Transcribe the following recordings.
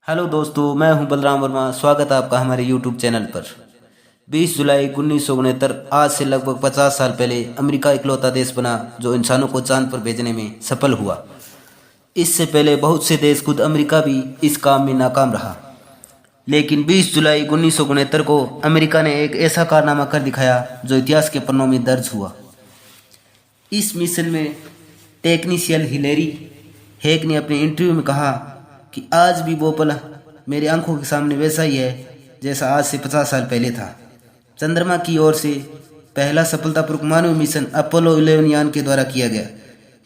Hello दोस्तों, मैं हूं बलराम वर्मा। स्वागत है आपका हमारे यूट्यूब चैनल पर। 20 जुलाई 1969, आज से लगभग 50 साल पहले अमेरिका इकलौता देश बना जो इंसानों को चांद पर भेजने में सफल हुआ। इससे पहले बहुत से देश, खुद अमेरिका भी इस काम में नाकाम रहा। लेकिन 20 जुलाई 1969 को अमेरिका ने एक ऐसा कारनामा कर दिखाया जो इतिहास के पन्नों में दर्ज हुआ। इस मिशन में टेक्नीशियन हिलेरी हेक ने अपने इंटरव्यू में कहा कि आज भी वो पल मेरी आंखों के सामने वैसा ही है जैसा आज से 50 साल पहले था। चंद्रमा की ओर से पहला सफलतापूर्वक मानव मिशन अपोलो 11 यान के द्वारा किया गया,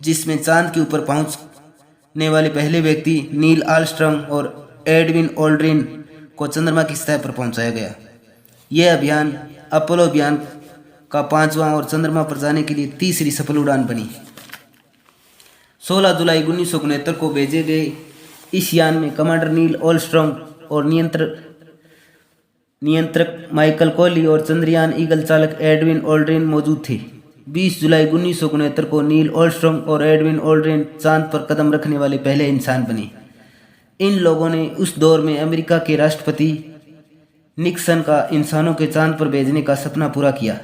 जिसमें चांद के ऊपर पहुंचने वाले पहले व्यक्ति नील आर्मस्ट्रांग और एडविन ऑल्ड्रिन को चंद्रमा की सतह पर पहुंचाया गया। यह अभियान अपोलो अभियान का 5वां और चंद्रमा पर जाने के लिए तीसरी सफल उड़ान बनी। 16 जुलाई 1969 को भेजे गए इस यान में कमांडर नील आर्मस्ट्रांग और नियंत्रक माइकल कॉली और चंद्रयान ईगल चालक एडविन ऑल्ड्रिन मौजूद थे। 20 जुलाई 1969 को नील आर्मस्ट्रांग और एडविन ऑल्ड्रिन चांद पर कदम रखने वाले पहले इंसान बने। इन लोगों ने उस दौर में अमेरिका के राष्ट्रपति निक्सन का इंसानों के चांद पर भेजने का सपना पूरा किया।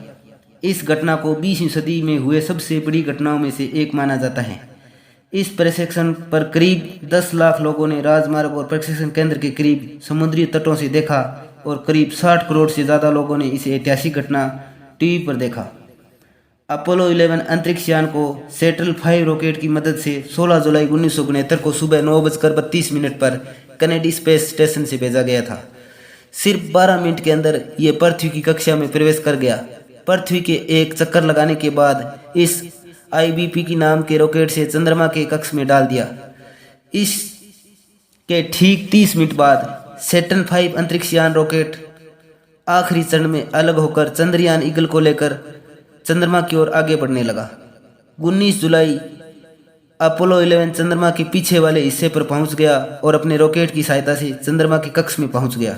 इस घटना को 20वीं सदी में हुए सबसे बड़ी घटनाओं में से एक माना जाता है। इस प्रशिक्षण पर करीब 10 लाख लोगों ने राजमार्ग और प्रशिक्षण केंद्र के करीब समुद्री तटों से देखा और करीब 60 करोड़ से ज़्यादा लोगों ने इस ऐतिहासिक घटना टीवी पर देखा। अपोलो 11 अंतरिक्ष यान को सैटल 5 रॉकेट की मदद से 16 जुलाई 1969 को सुबह 9:32 पर कैनेडी स्पेस स्टेशन से भेजा गया था। सिर्फ 12 मिनट के अंदर ये पृथ्वी की कक्षा में प्रवेश कर गया। पृथ्वी के एक चक्कर लगाने के बाद इस IBP की नाम के रॉकेट से चंद्रमा के कक्ष में डाल दिया। इसके ठीक 30 मिनट बाद सैटर्न 5 अंतरिक्ष यान रॉकेट आखिरी चरण में अलग होकर चंद्रयान ईगल को लेकर चंद्रमा की ओर आगे बढ़ने लगा। 19 जुलाई अपोलो 11 चंद्रमा के पीछे वाले हिस्से पर पहुंच गया और अपने रॉकेट की सहायता से चंद्रमा के कक्ष में पहुंच गया।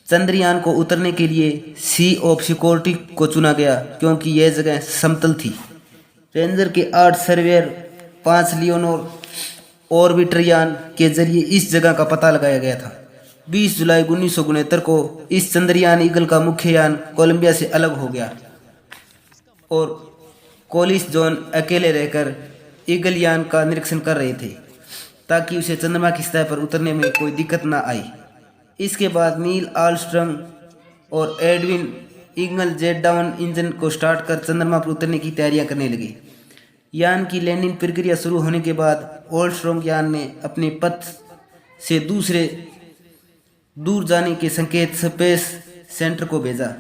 चंद्रयान को उतरने के लिए सी ऑफ सिक्योरिटी को चुना गया क्योंकि यह जगह समतल थी। रेंजर के 8 सर्वेयर 5 लियोनोर ऑर्बिटर यान के जरिए इस जगह का पता लगाया गया था। 20 जुलाई 1969 को इस चंद्रयान ईगल का मुख्य यान कोलंबिया से अलग हो गया और कोलिस जॉन अकेले रहकर ईगल यान का निरीक्षण कर रहे थे ताकि उसे चंद्रमा की सतह पर उतरने में कोई दिक्कत ना आई। इसके बाद नील आर्मस्ट्रांग और Edwin eagle jet down engine को स्टार्ट कर चंद्रमा पर उतरने की तैयारियां करने लगे। यान की लैंडिंग प्रक्रिया शुरू होने के बाद आर्मस्ट्रांग यान ने अपने पथ से दूर जाने के संकेत स्पेस सेंटर को भेजा।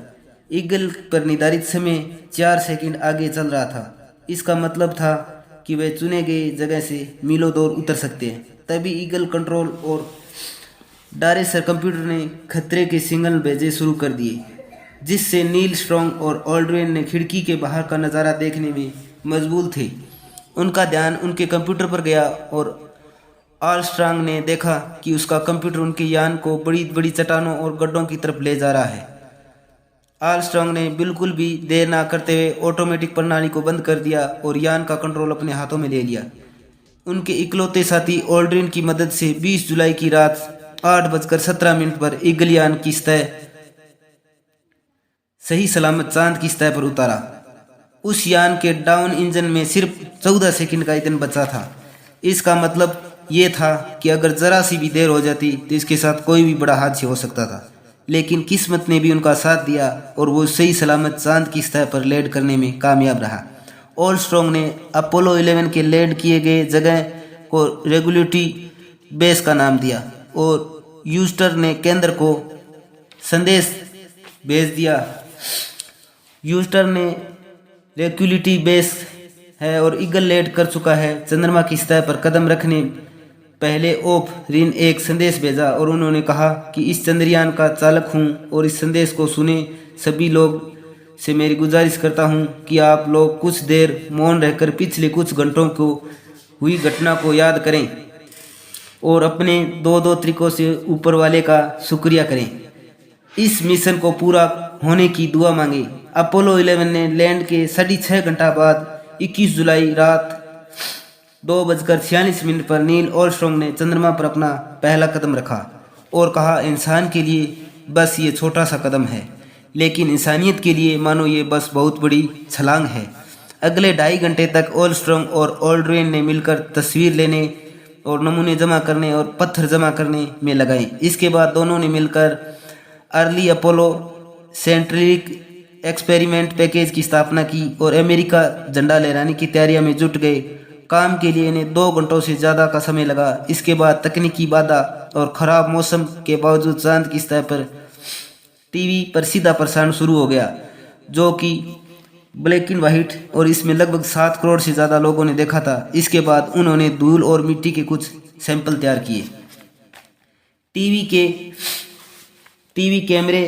ईगल पर निर्धारित समय 4 सेकंड आगे चल रहा था। इसका मतलब था कि वे चुने गए जगह से मीलों दूर उतर सकते हैं। तभी ईगल कंट्रोल और डायरेक्शन कंप्यूटर ने खतरे के सिग्नल भेजे शुरू कर दिए, जिससे नील स्ट्रॉन्ग और ऑल्ड्रिन ने खिड़की के बाहर का नज़ारा देखने में मजबूर थे। उनका ध्यान उनके कंप्यूटर पर गया और आर्मस्ट्रांग ने देखा कि उसका कंप्यूटर उनके यान को बड़ी बड़ी चट्टानों और गड्ढों की तरफ ले जा रहा है। आर्मस्ट्रांग ने बिल्कुल भी देर ना करते हुए ऑटोमेटिक प्रणाली को बंद कर दिया और यान का कंट्रोल अपने हाथों में ले लिया। उनके इकलौते साथी ऑल्ड्रिन की मदद से 20 जुलाई की रात 8:17 पर ईगल यान की सतह सही सलामत चांद की सतह पर उतारा। उस यान के डाउन इंजन में सिर्फ 14 सेकंड का ईंधन बचा था। इसका मतलब ये था कि अगर जरा सी भी देर हो जाती तो इसके साथ कोई भी बड़ा हादसा हो सकता था। लेकिन किस्मत ने भी उनका साथ दिया और वो सही सलामत चांद की सतह पर लैंड करने में कामयाब रहा। आर्मस्ट्रांग ने अपोलो 11 के लैंड किए गए जगह को रेगुलेटरी बेस का नाम दिया और ह्यूस्टन ने केंद्र को संदेश भेज दिया। ह्यूस्टन ने रेगुलेटरी बेस है और ईगल लैंड कर चुका है। चंद्रमा की सतह पर कदम रखने पहले ओपरिन एक संदेश भेजा और उन्होंने कहा कि इस चंद्रयान का चालक हूं और इस संदेश को सुने सभी लोग से मेरी गुजारिश करता हूं कि आप लोग कुछ देर मौन रहकर पिछले कुछ घंटों को हुई घटना को याद करें और अपने दो तरीकों से ऊपर वाले का शुक्रिया करें। इस मिशन को पूरा होने की दुआ मांगे। अपोलो 11 ने लैंड के 6.5 घंटा बाद 21 जुलाई रात 2:46 पर नील आर्मस्ट्रांग ने चंद्रमा पर अपना पहला कदम रखा और कहा, इंसान के लिए बस ये छोटा सा कदम है, लेकिन इंसानियत के लिए मानो ये बस बहुत बड़ी छलांग है। अगले 2.5 घंटे तक आर्मस्ट्रांग और ऑल्ड्रिन ने मिलकर तस्वीर लेने और नमूने जमा करने और पत्थर जमा करने में लगाए। इसके बाद दोनों ने मिलकर early Apollo centric experiment package की स्थापना की और अमेरिका झंडा लहराने की तैयारियों में जुट गए। काम के लिए इन्हें 2 घंटों से ज़्यादा का समय लगा। इसके बाद तकनीकी बाधा और ख़राब मौसम के बावजूद चांद की सतह पर टीवी पर सीधा प्रसारण शुरू हो गया, जो कि ब्लैक एंड वाइट, और इसमें लगभग 7 करोड़ से ज़्यादा लोगों ने देखा था। इसके बाद उन्होंने धूल और मिट्टी के कुछ सैंपल तैयार किए। टीवी कैमरे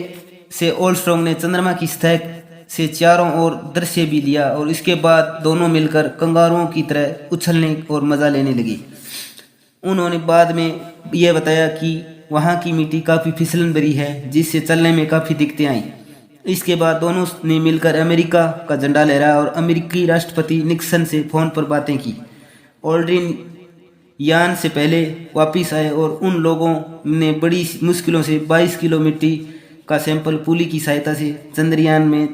से आर्मस्ट्रांग ने चंद्रमा की सतह से चारों ओर दृश्य भी लिया और इसके बाद दोनों मिलकर कंगारुओं की तरह उछलने और मजा लेने लगे। उन्होंने बाद में यह बताया कि वहाँ की मिट्टी काफ़ी फिसलन भरी है, जिससे चलने में काफ़ी दिक्कतें आईं। इसके बाद दोनों ने मिलकर अमेरिका का झंडा लहराया और अमेरिकी राष्ट्रपति निक्सन से फ़ोन पर बातें की। ऑल्ड्रिन यान से पहले वापस आए और उन लोगों ने बड़ी मुश्किलों से 22 किलो मिट्टी का सैंपल पुली की सहायता से चंद्रयान में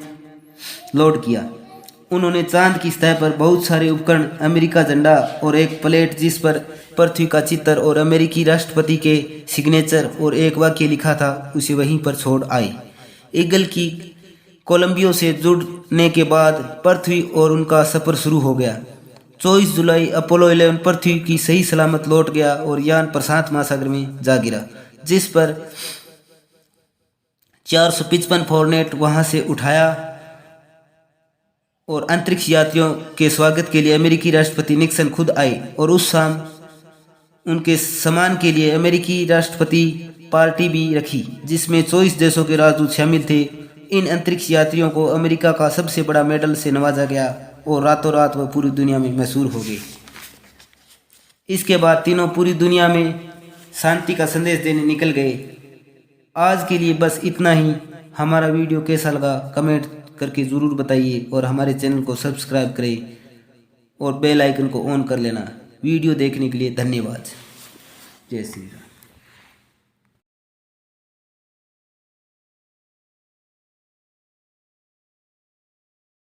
लोड किया। उन्होंने चांद की सतह पर बहुत सारे उपकरण, अमेरिका झंडा और एक प्लेट जिस पर पृथ्वी का चित्र और अमेरिकी राष्ट्रपति के सिग्नेचर और एक वाक्य लिखा था, उसे वहीं पर छोड़ आए। ईगल की कोलंबियो से जुड़ने के बाद पृथ्वी और उनका सफ़र शुरू हो गया। 24 जुलाई अपोलो 11 पृथ्वी की सही सलामत लौट गया और यान प्रशांत महासागर में जा गिरा, जिस पर 455 फॉरनेट वहां से उठाया और अंतरिक्ष यात्रियों के स्वागत के लिए अमेरिकी राष्ट्रपति निक्सन खुद आए और उस शाम उनके सम्मान के लिए अमेरिकी राष्ट्रपति पार्टी भी रखी, जिसमें 24 देशों के राजदूत शामिल थे। इन अंतरिक्ष यात्रियों को अमेरिका का सबसे बड़ा मेडल से नवाजा गया और रातों रात वह पूरी दुनिया में मशहूर हो गए। इसके बाद तीनों पूरी दुनिया में शांति का संदेश देने निकल गए। आज के लिए बस इतना ही। हमारा वीडियो कैसा लगा कमेंट करके ज़रूर बताइए और हमारे चैनल को सब्सक्राइब करें और बेल आइकन को ऑन कर लेना। वीडियो देखने के लिए धन्यवाद। जय श्री राम।